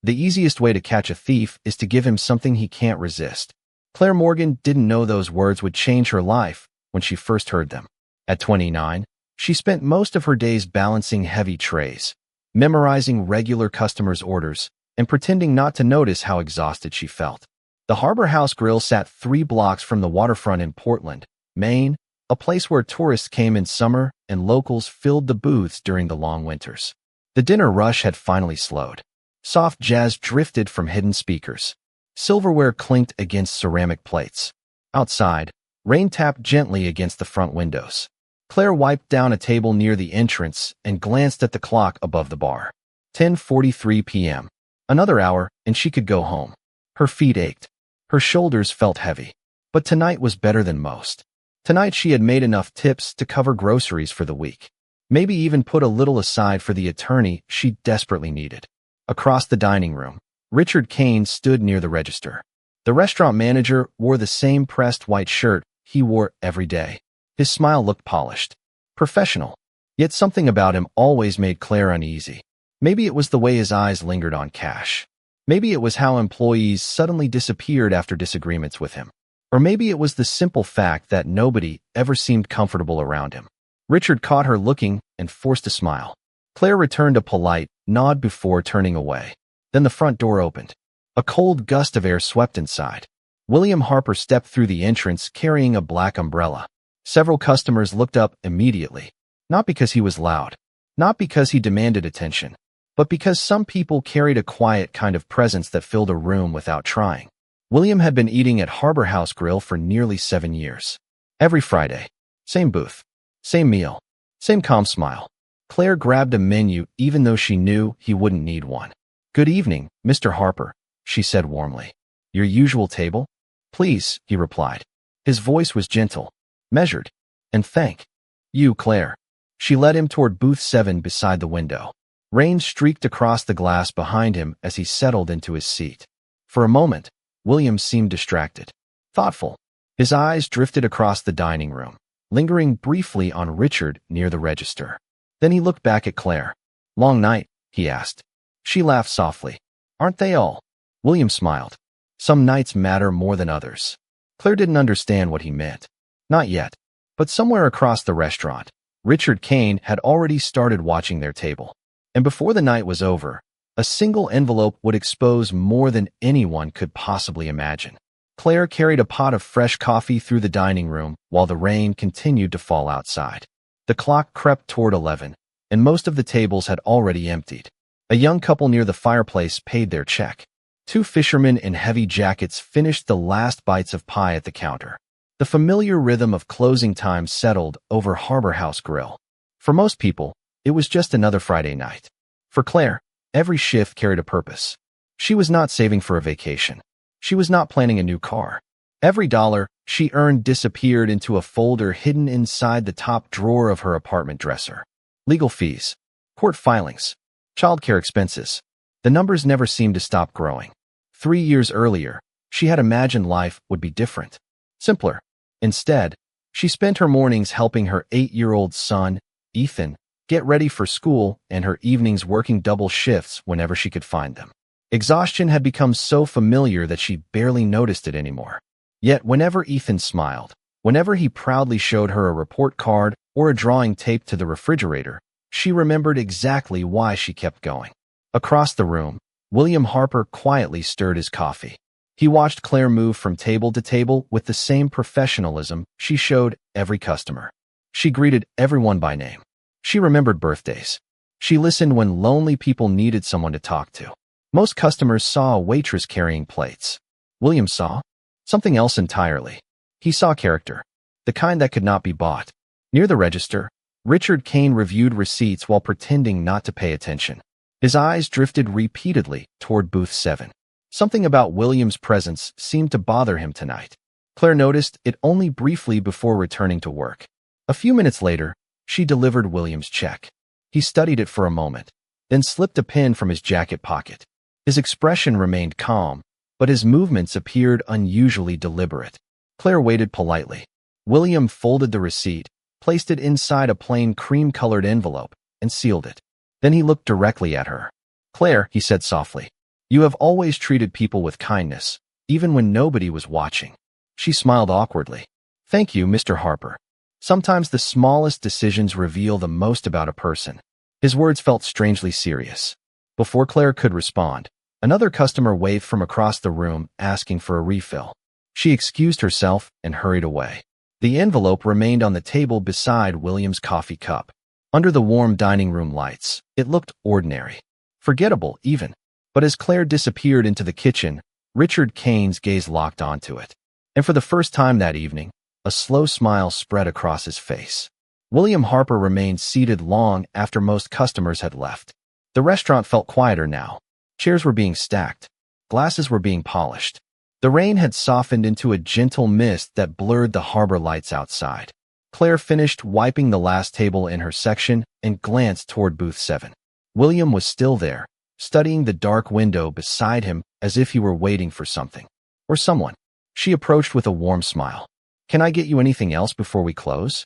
The easiest way to catch a thief is to give him something he can't resist. Claire Morgan didn't know those words would change her life when she first heard them. At 29, she spent most of her days balancing heavy trays, memorizing regular customers' orders, and pretending not to notice how exhausted she felt. The Harbor House Grill sat 3 blocks from the waterfront in Portland, Maine, a place where tourists came in summer and locals filled the booths during the long winters. The dinner rush had finally slowed. Soft jazz drifted from hidden speakers. Silverware clinked against ceramic plates. Outside, rain tapped gently against the front windows. Claire wiped down a table near the entrance and glanced at the clock above the bar. 10:43 p.m. Another hour, and she could go home. Her feet ached. Her shoulders felt heavy. But tonight was better than most. Tonight she had made enough tips to cover groceries for the week. Maybe even put a little aside for the attorney she desperately needed. Across the dining room, Richard Kane stood near the register. The restaurant manager wore the same pressed white shirt he wore every day. His smile looked polished, professional, yet something about him always made Claire uneasy. Maybe it was the way his eyes lingered on cash. Maybe it was how employees suddenly disappeared after disagreements with him. Or maybe it was the simple fact that nobody ever seemed comfortable around him. Richard caught her looking and forced a smile. Claire returned a polite nod before turning away. Then the front door opened. A cold gust of air swept inside. William Harper stepped through the entrance carrying a black umbrella. Several customers looked up immediately. Not because he was loud. Not because he demanded attention. But because some people carried a quiet kind of presence that filled a room without trying. William had been eating at Harbor House Grill for nearly 7 years. Every Friday. Same booth. Same meal. Same calm smile. Claire grabbed a menu even though she knew he wouldn't need one. "Good evening, Mr. Harper," she said warmly. "Your usual table?" "Please," he replied. His voice was gentle, measured. "And thank you, Claire." She led him toward booth 7 beside the window. Rain streaked across the glass behind him as he settled into his seat. For a moment, William seemed distracted, thoughtful. His eyes drifted across the dining room, lingering briefly on Richard near the register. Then he looked back at Claire. "Long night?" he asked. She laughed softly. "Aren't they all?" William smiled. "Some nights matter more than others." Claire didn't understand what he meant. Not yet. But somewhere across the restaurant, Richard Kane had already started watching their table. And before the night was over, a single envelope would expose more than anyone could possibly imagine. Claire carried a pot of fresh coffee through the dining room while the rain continued to fall outside. The clock crept toward 11, and most of the tables had already emptied. A young couple near the fireplace paid their check. 2 fishermen in heavy jackets finished the last bites of pie at the counter. The familiar rhythm of closing time settled over Harbor House Grill. For most people, it was just another Friday night. For Claire, every shift carried a purpose. She was not saving for a vacation. She was not planning a new car. Every dollar she earned disappeared into a folder hidden inside the top drawer of her apartment dresser. Legal fees, court filings, childcare expenses. The numbers never seemed to stop growing. 3 years earlier, she had imagined life would be different, simpler. Instead, she spent her mornings helping her 8-year-old son, Ethan, get ready for school and her evenings working double shifts whenever she could find them. Exhaustion had become so familiar that she barely noticed it anymore. Yet whenever Ethan smiled, whenever he proudly showed her a report card or a drawing taped to the refrigerator, she remembered exactly why she kept going. Across the room, William Harper quietly stirred his coffee. He watched Claire move from table to table with the same professionalism she showed every customer. She greeted everyone by name. She remembered birthdays. She listened when lonely people needed someone to talk to. Most customers saw a waitress carrying plates. William saw something else entirely. He saw character, the kind that could not be bought. Near the register, Richard Kane reviewed receipts while pretending not to pay attention. His eyes drifted repeatedly toward booth 7. Something about William's presence seemed to bother him tonight. Claire noticed it only briefly before returning to work. A few minutes later, she delivered William's check. He studied it for a moment, then slipped a pen from his jacket pocket. His expression remained calm, but his movements appeared unusually deliberate. Claire waited politely. William folded the receipt, placed it inside a plain cream-colored envelope, and sealed it. Then he looked directly at her. "Claire," he said softly, You have always treated people with kindness, even when nobody was watching. She smiled awkwardly. Thank you, Mr. Harper. Sometimes the smallest decisions reveal the most about a person. His words felt strangely serious. Before Claire could respond, another customer waved from across the room, asking for a refill. She excused herself and hurried away. The envelope remained on the table beside William's coffee cup. Under the warm dining room lights, it looked ordinary. Forgettable, even. But as Claire disappeared into the kitchen, Richard Kane's gaze locked onto it. And for the first time that evening, a slow smile spread across his face. William Harper remained seated long after most customers had left. The restaurant felt quieter now. Chairs were being stacked. Glasses were being polished. The rain had softened into a gentle mist that blurred the harbor lights outside. Claire finished wiping the last table in her section and glanced toward booth 7. William was still there, studying the dark window beside him as if he were waiting for something. Or someone. She approached with a warm smile. Can I get you anything else before we close?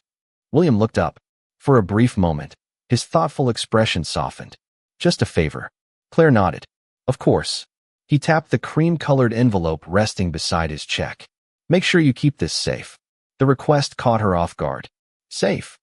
William looked up. For a brief moment, his thoughtful expression softened. Just a favor. Claire nodded. Of course. He tapped the cream-colored envelope resting beside his check. Make sure you keep this safe. The request caught her off guard. Safe?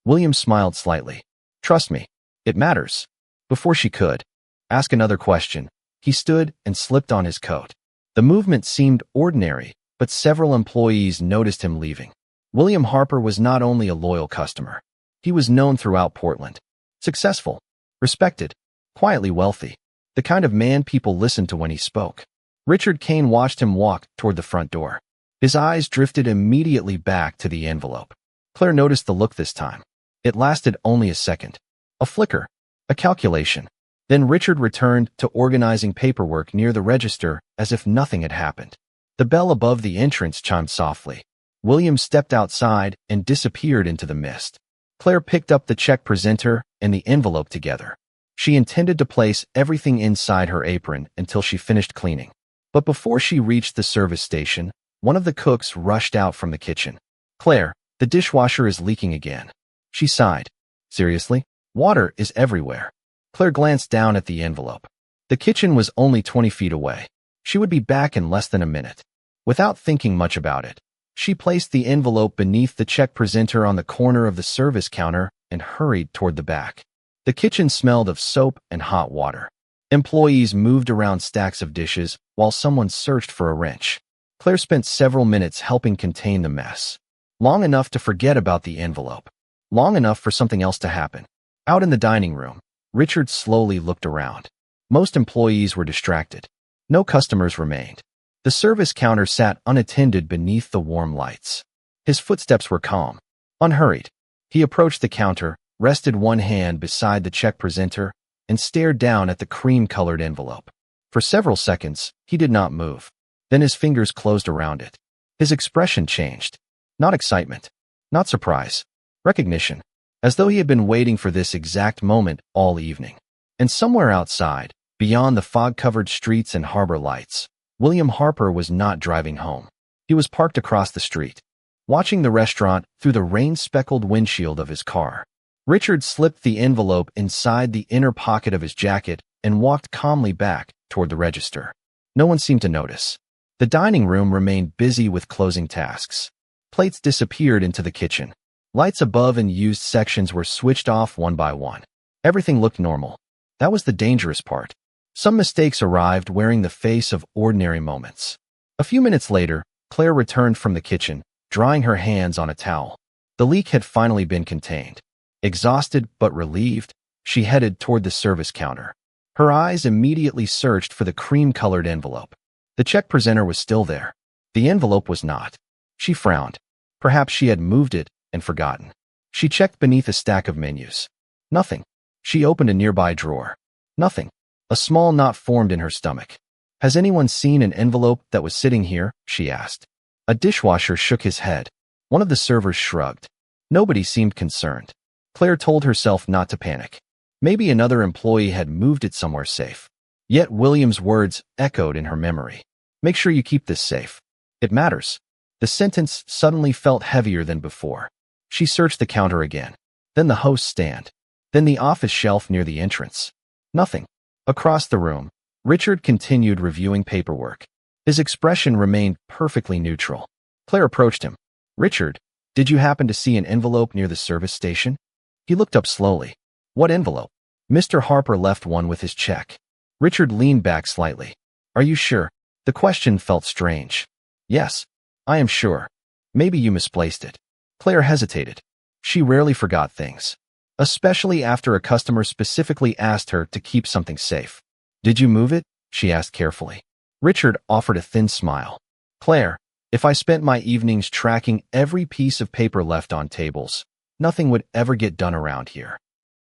William smiled slightly. Trust me. It matters. Before she could ask another question, he stood and slipped on his coat. The movement seemed ordinary, but several employees noticed him leaving. William Harper was not only a loyal customer. He was known throughout Portland. Successful, respected, quietly wealthy. The kind of man people listened to when he spoke. Richard Kane watched him walk toward the front door. His eyes drifted immediately back to the envelope. Claire noticed the look this time. It lasted only a second. A flicker. A calculation. Then Richard returned to organizing paperwork near the register as if nothing had happened. The bell above the entrance chimed softly. William stepped outside and disappeared into the mist. Claire picked up the check presenter and the envelope together. She intended to place everything inside her apron until she finished cleaning. But before she reached the service station, one of the cooks rushed out from the kitchen. Claire, the dishwasher is leaking again. She sighed. Seriously? Water is everywhere. Claire glanced down at the envelope. The kitchen was only 20 feet away. She would be back in less than a minute. Without thinking much about it, she placed the envelope beneath the check presenter on the corner of the service counter and hurried toward the back. The kitchen smelled of soap and hot water. Employees moved around stacks of dishes while someone searched for a wrench. Claire spent several minutes helping contain the mess. Long enough to forget about the envelope. Long enough for something else to happen. Out in the dining room, Richard slowly looked around. Most employees were distracted. No customers remained. The service counter sat unattended beneath the warm lights. His footsteps were calm, unhurried. He approached the counter, rested one hand beside the check presenter, and stared down at the cream-colored envelope. For several seconds, he did not move. Then his fingers closed around it. His expression changed. Not excitement. Not surprise. Recognition. As though he had been waiting for this exact moment all evening. And somewhere outside, beyond the fog-covered streets and harbor lights, William Harper was not driving home. He was parked across the street, watching the restaurant through the rain-speckled windshield of his car. Richard slipped the envelope inside the inner pocket of his jacket and walked calmly back toward the register. No one seemed to notice. The dining room remained busy with closing tasks. Plates disappeared into the kitchen. Lights above and used sections were switched off one by one. Everything looked normal. That was the dangerous part. Some mistakes arrived wearing the face of ordinary moments. A few minutes later, Claire returned from the kitchen, drying her hands on a towel. The leak had finally been contained. Exhausted but relieved, she headed toward the service counter. Her eyes immediately searched for the cream-colored envelope. The check presenter was still there. The envelope was not. She frowned. Perhaps she had moved it and forgotten. She checked beneath a stack of menus. Nothing. She opened a nearby drawer. Nothing. A small knot formed in her stomach. Has anyone seen an envelope that was sitting here? She asked. A dishwasher shook his head. One of the servers shrugged. Nobody seemed concerned. Claire told herself not to panic. Maybe another employee had moved it somewhere safe. Yet William's words echoed in her memory. Make sure you keep this safe. It matters. The sentence suddenly felt heavier than before. She searched the counter again. Then the host's stand. Then the office shelf near the entrance. Nothing. Across the room, Richard continued reviewing paperwork. His expression remained perfectly neutral. Claire approached him. "Richard, did you happen to see an envelope near the service station?" He looked up slowly. "What envelope?" "Mr. Harper left one with his check." Richard leaned back slightly. "Are you sure?" The question felt strange. "Yes, I am sure. Maybe you misplaced it." Claire hesitated. She rarely forgot things, especially after a customer specifically asked her to keep something safe. "Did you move it?" she asked carefully. Richard offered a thin smile. "Claire, if I spent my evenings tracking every piece of paper left on tables, nothing would ever get done around here."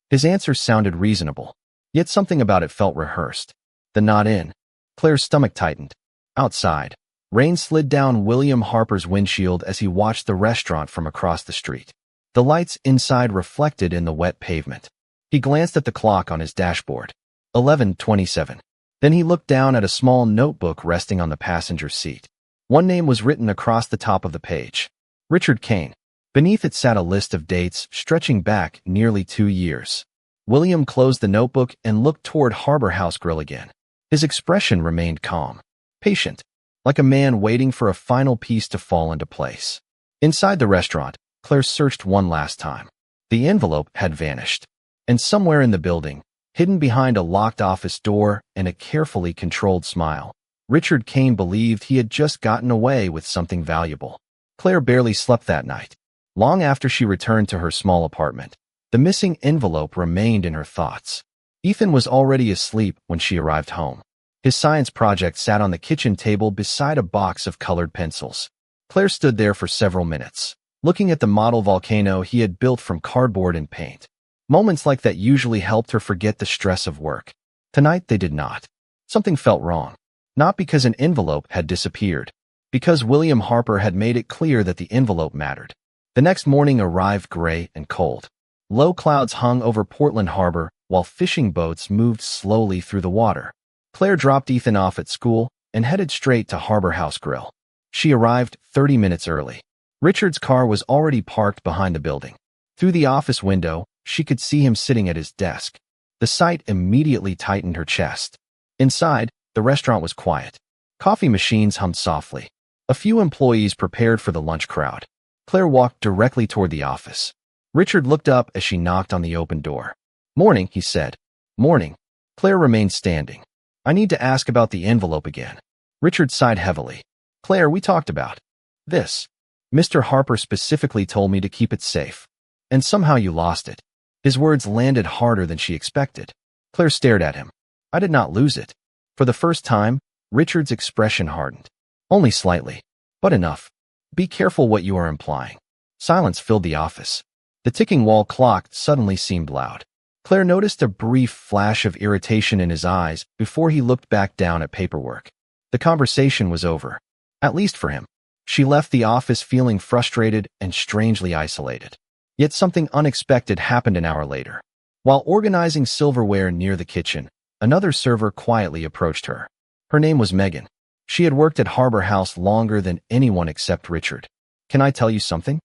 His answer sounded reasonable, yet something about it felt rehearsed. The nod in. Claire's stomach tightened. Outside, rain slid down William Harper's windshield as he watched the restaurant from across the street. The lights inside reflected in the wet pavement. He glanced at the clock on his dashboard. 11:27. Then he looked down at a small notebook resting on the passenger seat. One name was written across the top of the page. Richard Kane. Beneath it sat a list of dates stretching back nearly 2 years. William closed the notebook and looked toward Harbor House Grill again. His expression remained calm, patient, like a man waiting for a final piece to fall into place. Inside the restaurant, Claire searched one last time. The envelope had vanished, and somewhere in the building, hidden behind a locked office door and a carefully controlled smile, Richard Kane believed he had just gotten away with something valuable. Claire barely slept that night. Long after she returned to her small apartment, the missing envelope remained in her thoughts. Ethan was already asleep when she arrived home. His science project sat on the kitchen table beside a box of colored pencils. Claire stood there for several minutes, looking at the model volcano he had built from cardboard and paint. Moments like that usually helped her forget the stress of work. Tonight they did not. Something felt wrong. Not because an envelope had disappeared, because William Harper had made it clear that the envelope mattered. The next morning arrived gray and cold. Low clouds hung over Portland Harbor while fishing boats moved slowly through the water. Claire dropped Ethan off at school and headed straight to Harbor House Grill. She arrived 30 minutes early. Richard's car was already parked behind the building. Through the office window, she could see him sitting at his desk. The sight immediately tightened her chest. Inside, the restaurant was quiet. Coffee machines hummed softly. A few employees prepared for the lunch crowd. Claire walked directly toward the office. Richard looked up as she knocked on the open door. "Morning," he said. "Morning." Claire remained standing. "I need to ask about the envelope again." Richard sighed heavily. "Claire, we talked about this. Mr. Harper specifically told me to keep it safe. And somehow you lost it." His words landed harder than she expected. Claire stared at him. "I did not lose it." For the first time, Richard's expression hardened. "Only slightly, but enough. Be careful what you are implying." Silence filled the office. The ticking wall clock suddenly seemed loud. Claire noticed a brief flash of irritation in his eyes before he looked back down at paperwork. The conversation was over, at least for him. She left the office feeling frustrated and strangely isolated. Yet something unexpected happened an hour later. While organizing silverware near the kitchen, another server quietly approached her. Her name was Megan. She had worked at Harbor House longer than anyone except Richard. "Can I tell you something?"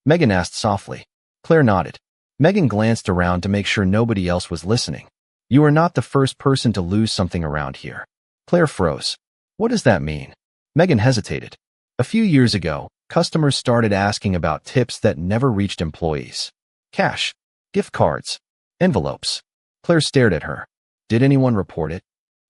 Megan asked softly. Claire nodded. Megan glanced around to make sure nobody else was listening. "You are not the first person to lose something around here." Claire froze. "What does that mean?" Megan hesitated. "A few years ago, customers started asking about tips that never reached employees. Cash, gift cards, envelopes." Claire stared at her. "Did anyone report it?"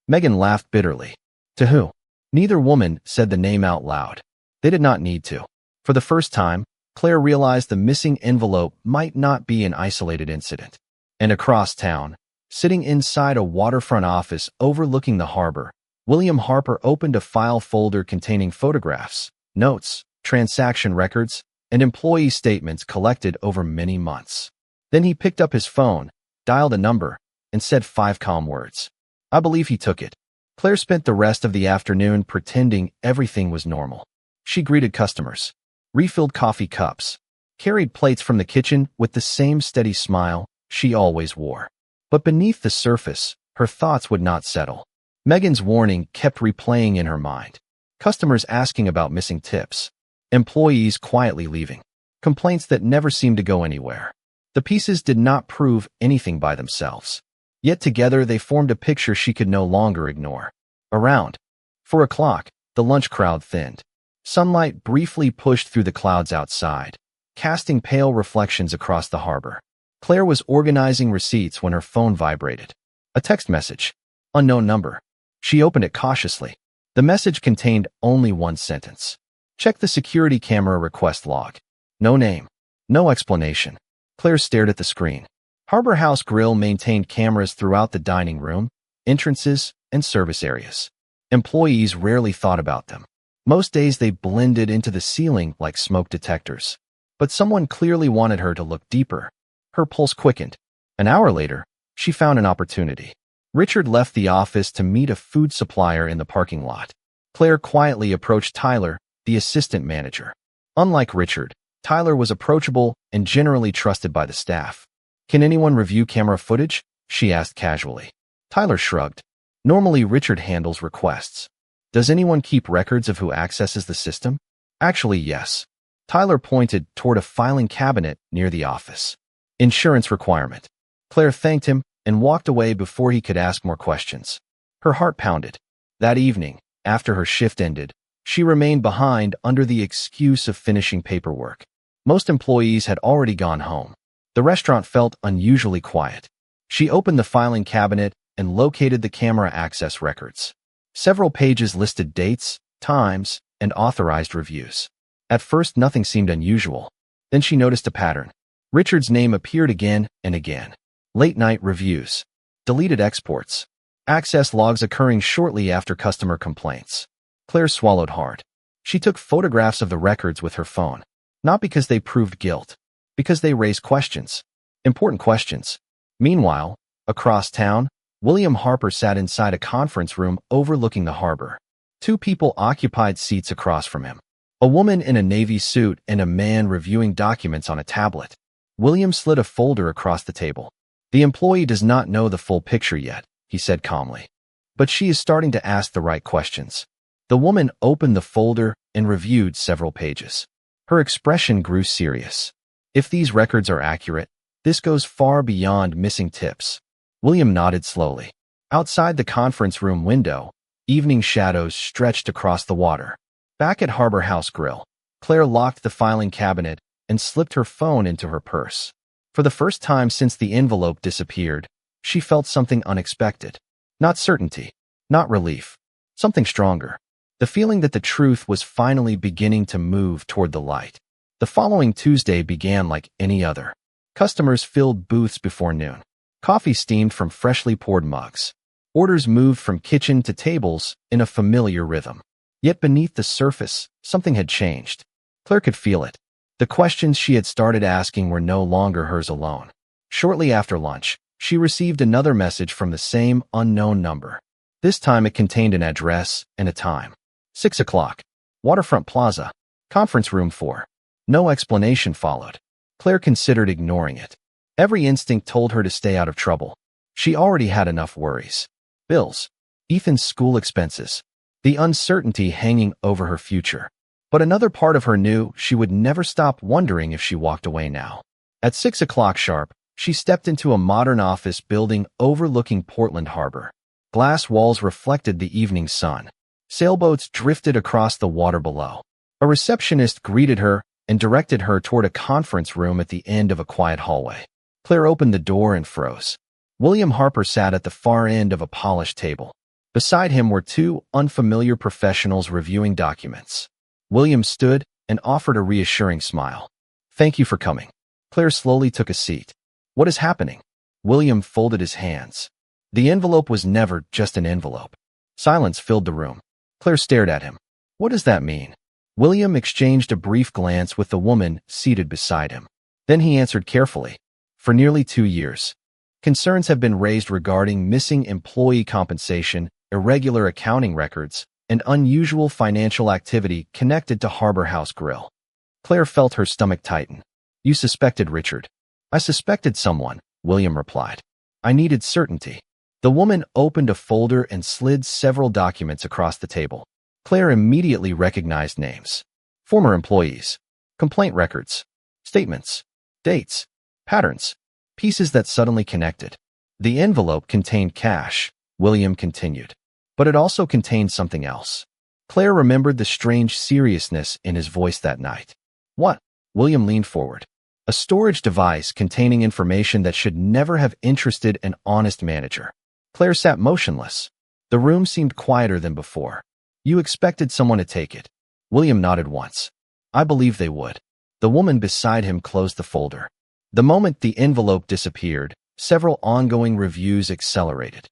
Megan laughed bitterly. "To who?" Neither woman said the name out loud. They did not need to. For the first time, Claire realized the missing envelope might not be an isolated incident. And across town, sitting inside a waterfront office overlooking the harbor, William Harper opened a file folder containing photographs, notes, transaction records, and employee statements collected over many months. Then he picked up his phone, dialed a number, and said 5 calm words. I believe he took it. Claire spent the rest of the afternoon pretending everything was normal. She greeted customers, refilled coffee cups, carried plates from the kitchen with the same steady smile she always wore. But beneath the surface, her thoughts would not settle. Megan's warning kept replaying in her mind. Customers asking about missing tips. Employees quietly leaving. Complaints that never seemed to go anywhere. The pieces did not prove anything by themselves. Yet together they formed a picture she could no longer ignore. Around 4 o'clock, the lunch crowd thinned. Sunlight briefly pushed through the clouds outside, casting pale reflections across the harbor. Claire was organizing receipts when her phone vibrated. A text message. Unknown number. She opened it cautiously. The message contained only one sentence. Check the security camera request log. No name. No explanation. Claire stared at the screen. Harbor House Grill maintained cameras throughout the dining room, entrances, and service areas. Employees rarely thought about them. Most days they blended into the ceiling like smoke detectors. But someone clearly wanted her to look deeper. Her pulse quickened. An hour later, she found an opportunity. Richard left the office to meet a food supplier in the parking lot. Claire quietly approached Tyler, the assistant manager. Unlike Richard, Tyler was approachable and generally trusted by the staff. Can anyone review camera footage? She asked casually. Tyler shrugged. Normally Richard handles requests. Does anyone keep records of who accesses the system? Actually, yes. Tyler pointed toward a filing cabinet near the office. Insurance requirement. Claire thanked him and walked away before he could ask more questions. Her heart pounded. That evening, after her shift ended, she remained behind under the excuse of finishing paperwork. Most employees had already gone home. The restaurant felt unusually quiet. She opened the filing cabinet and located the camera access records. Several pages listed dates, times, and authorized reviews. At first, nothing seemed unusual. Then she noticed a pattern. Richard's name appeared again and again. Late-night reviews. Deleted exports. Access logs occurring shortly after customer complaints. Claire swallowed hard. She took photographs of the records with her phone. Not because they proved guilt. Because they raised questions. Important questions. Meanwhile, across town, William Harper sat inside a conference room overlooking the harbor. Two people occupied seats across from him. A woman in a navy suit and a man reviewing documents on a tablet. William slid a folder across the table. The employee does not know the full picture yet, he said calmly. But she is starting to ask the right questions. The woman opened the folder and reviewed several pages. Her expression grew serious. If these records are accurate, this goes far beyond missing tips. William nodded slowly. Outside the conference room window, evening shadows stretched across the water. Back at Harbor House Grill, Claire locked the filing cabinet and slipped her phone into her purse. For the first time since the envelope disappeared, she felt something unexpected. Not certainty, not relief, something stronger. The feeling that the truth was finally beginning to move toward the light. The following Tuesday began like any other. Customers filled booths before noon. Coffee steamed from freshly poured mugs. Orders moved from kitchen to tables in a familiar rhythm. Yet beneath the surface, something had changed. Claire could feel it. The questions she had started asking were no longer hers alone. Shortly after lunch, she received another message from the same unknown number. This time it contained an address and a time. 6 o'clock. Waterfront Plaza. Conference room 4. No explanation followed. Claire considered ignoring it. Every instinct told her to stay out of trouble. She already had enough worries. Bills. Ethan's school expenses. The uncertainty hanging over her future. But another part of her knew she would never stop wondering if she walked away now. At 6 o'clock sharp, she stepped into a modern office building overlooking Portland Harbor. Glass walls reflected the evening sun. Sailboats drifted across the water below. A receptionist greeted her and directed her toward a conference room at the end of a quiet hallway. Claire opened the door and froze. William Harper sat at the far end of a polished table. Beside him were two unfamiliar professionals reviewing documents. William stood and offered a reassuring smile. "Thank you for coming." Claire slowly took a seat. "What is happening?" William folded his hands. The envelope was never just an envelope. Silence filled the room. Claire stared at him. "What does that mean?" William exchanged a brief glance with the woman seated beside him. Then he answered carefully. "For nearly 2 years. Concerns have been raised regarding missing employee compensation, irregular accounting records, and unusual financial activity connected to Harbor House Grill." Claire felt her stomach tighten. "You suspected Richard." "I suspected someone," William replied. "I needed certainty." The woman opened a folder and slid several documents across the table. Claire immediately recognized names. Former employees. Complaint records. Statements. Dates. Patterns. Pieces that suddenly connected. The envelope contained cash, William continued. But it also contained something else. Claire remembered the strange seriousness in his voice that night. What? William leaned forward. A storage device containing information that should never have interested an honest manager. Claire sat motionless. The room seemed quieter than before. You expected someone to take it. William nodded once. I believe they would. The woman beside him closed the folder. The moment the envelope disappeared, several ongoing reviews accelerated.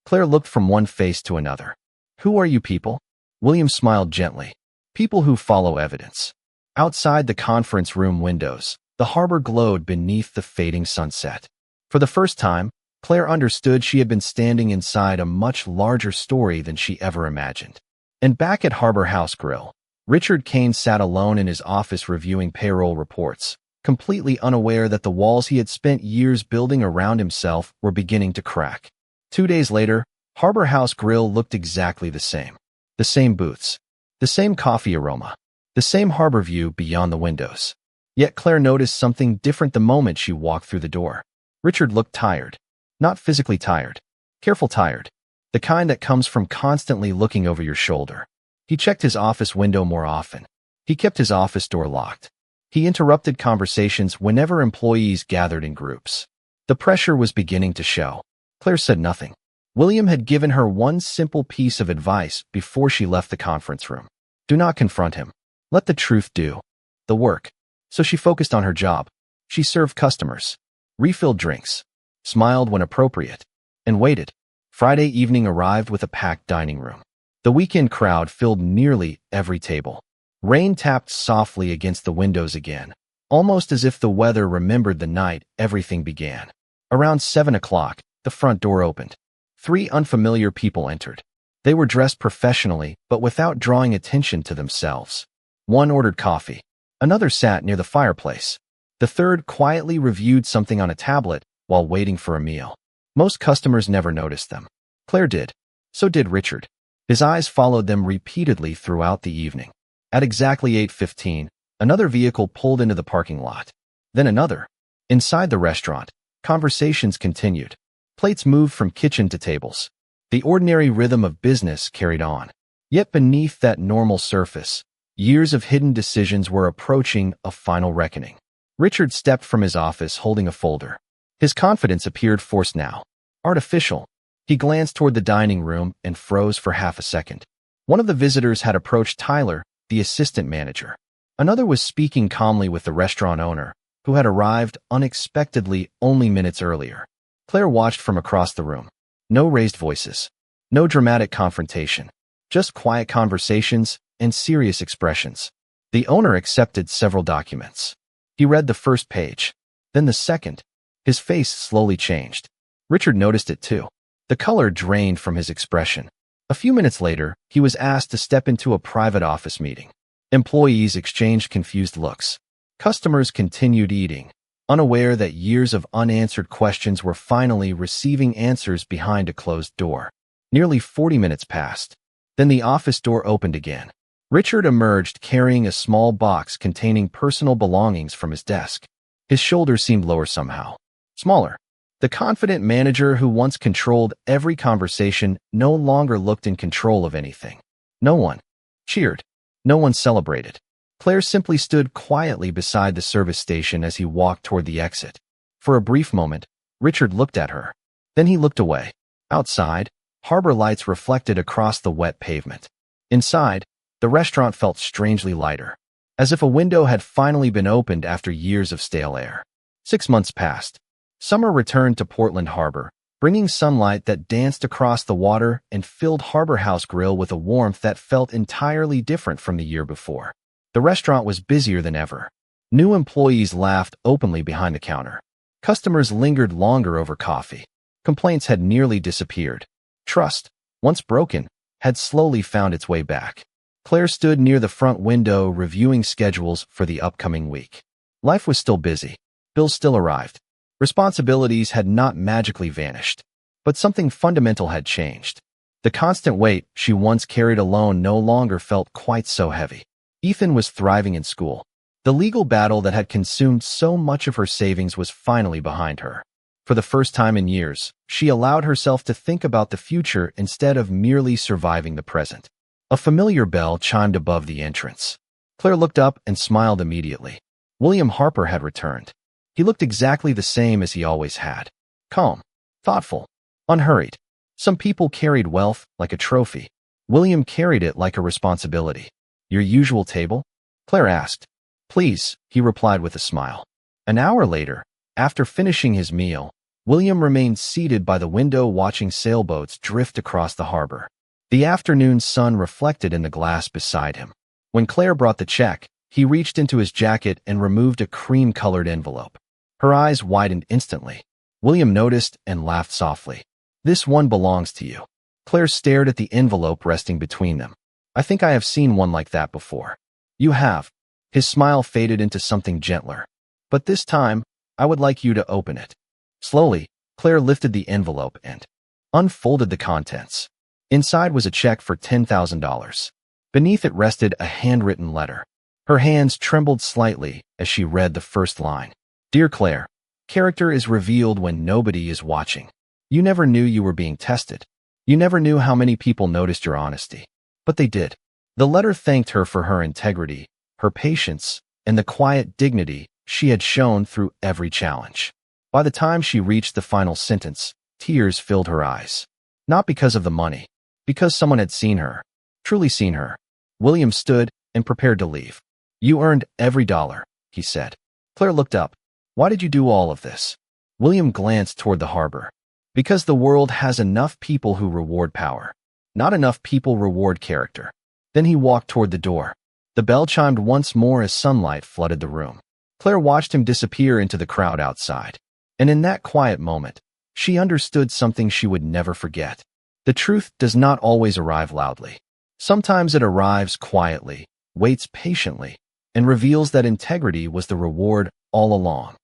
Claire looked from one face to another. Who are you people? William smiled gently. People who follow evidence. Outside the conference room windows, the harbor glowed beneath the fading sunset. For the first time, Claire understood she had been standing inside a much larger story than she ever imagined. And back at Harbor House Grill, Richard Kane sat alone in his office reviewing payroll reports, completely unaware that the walls he had spent years building around himself were beginning to crack. 2 days later, Harbor House Grill looked exactly the same. The same booths, the same coffee aroma, the same harbor view beyond the windows. Yet Claire noticed something different the moment she walked through the door. Richard looked tired. Not physically tired. Careful tired. The kind that comes from constantly looking over your shoulder. He checked his office window more often. He kept his office door locked. He interrupted conversations whenever employees gathered in groups. The pressure was beginning to show. Claire said nothing. William had given her one simple piece of advice before she left the conference room. Do not confront him. Let the truth do the work. So she focused on her job. She served customers, refilled drinks, smiled when appropriate, and waited. Friday evening arrived with a packed dining room. The weekend crowd filled nearly every table. Rain tapped softly against the windows again, almost as if the weather remembered the night everything began. Around 7 o'clock, the front door opened. 3 unfamiliar people entered. They were dressed professionally, but without drawing attention to themselves. One ordered coffee. Another sat near the fireplace. The third quietly reviewed something on a tablet while waiting for a meal. Most customers never noticed them. Claire did. So did Richard. His eyes followed them repeatedly throughout the evening. At exactly 8:15, another vehicle pulled into the parking lot. Then another. Inside the restaurant, conversations continued. Plates moved from kitchen to tables. The ordinary rhythm of business carried on. Yet beneath that normal surface, years of hidden decisions were approaching a final reckoning. Richard stepped from his office holding a folder. His confidence appeared forced now. Artificial. He glanced toward the dining room and froze for half a second. One of the visitors had approached Tyler, the assistant manager. Another was speaking calmly with the restaurant owner, who had arrived unexpectedly only minutes earlier. Claire watched from across the room. No raised voices. No dramatic confrontation. Just quiet conversations and serious expressions. The owner accepted several documents. He read the first page, then the second. His face slowly changed. Richard noticed it too. The color drained from his expression. A few minutes later, he was asked to step into a private office meeting. Employees exchanged confused looks. Customers continued eating, unaware that years of unanswered questions were finally receiving answers behind a closed door. Nearly 40 minutes passed. Then the office door opened again. Richard emerged carrying a small box containing personal belongings from his desk. His shoulders seemed lower somehow. Smaller. The confident manager who once controlled every conversation no longer looked in control of anything. No one cheered. No one celebrated. Claire simply stood quietly beside the service station as he walked toward the exit. For a brief moment, Richard looked at her. Then he looked away. Outside, harbor lights reflected across the wet pavement. Inside, the restaurant felt strangely lighter, as if a window had finally been opened after years of stale air. 6 months passed. Summer returned to Portland Harbor, bringing sunlight that danced across the water and filled Harbor House Grill with a warmth that felt entirely different from the year before. The restaurant was busier than ever. New employees laughed openly behind the counter. Customers lingered longer over coffee. Complaints had nearly disappeared. Trust, once broken, had slowly found its way back. Claire stood near the front window reviewing schedules for the upcoming week. Life was still busy. Bills still arrived. Responsibilities had not magically vanished. But something fundamental had changed. The constant weight she once carried alone no longer felt quite so heavy. Ethan was thriving in school. The legal battle that had consumed so much of her savings was finally behind her. For the first time in years, she allowed herself to think about the future instead of merely surviving the present. A familiar bell chimed above the entrance. Claire looked up and smiled immediately. William Harper had returned. He looked exactly the same as he always had. Calm, thoughtful, unhurried. Some people carried wealth like a trophy. William carried it like a responsibility. Your usual table? Claire asked. Please, he replied with a smile. An hour later, after finishing his meal, William remained seated by the window watching sailboats drift across the harbor. The afternoon sun reflected in the glass beside him. When Claire brought the check, he reached into his jacket and removed a cream-colored envelope. Her eyes widened instantly. William noticed and laughed softly. This one belongs to you. Claire stared at the envelope resting between them. I think I have seen one like that before. You have. His smile faded into something gentler. But this time, I would like you to open it. Slowly, Claire lifted the envelope and unfolded the contents. Inside was a check for $10,000. Beneath it rested a handwritten letter. Her hands trembled slightly as she read the first line. Dear Claire, character is revealed when nobody is watching. You never knew you were being tested. You never knew how many people noticed your honesty. But they did. The letter thanked her for her integrity, her patience, and the quiet dignity she had shown through every challenge. By the time she reached the final sentence, tears filled her eyes. Not because of the money, because someone had seen her, truly seen her. William stood and prepared to leave. You earned every dollar, he said. Claire looked up. Why did you do all of this? William glanced toward the harbor. Because the world has enough people who reward power. Not enough people reward character. Then he walked toward the door. The bell chimed once more as sunlight flooded the room. Claire watched him disappear into the crowd outside. And in that quiet moment, she understood something she would never forget. The truth does not always arrive loudly. Sometimes it arrives quietly, waits patiently, and reveals that integrity was the reward all along.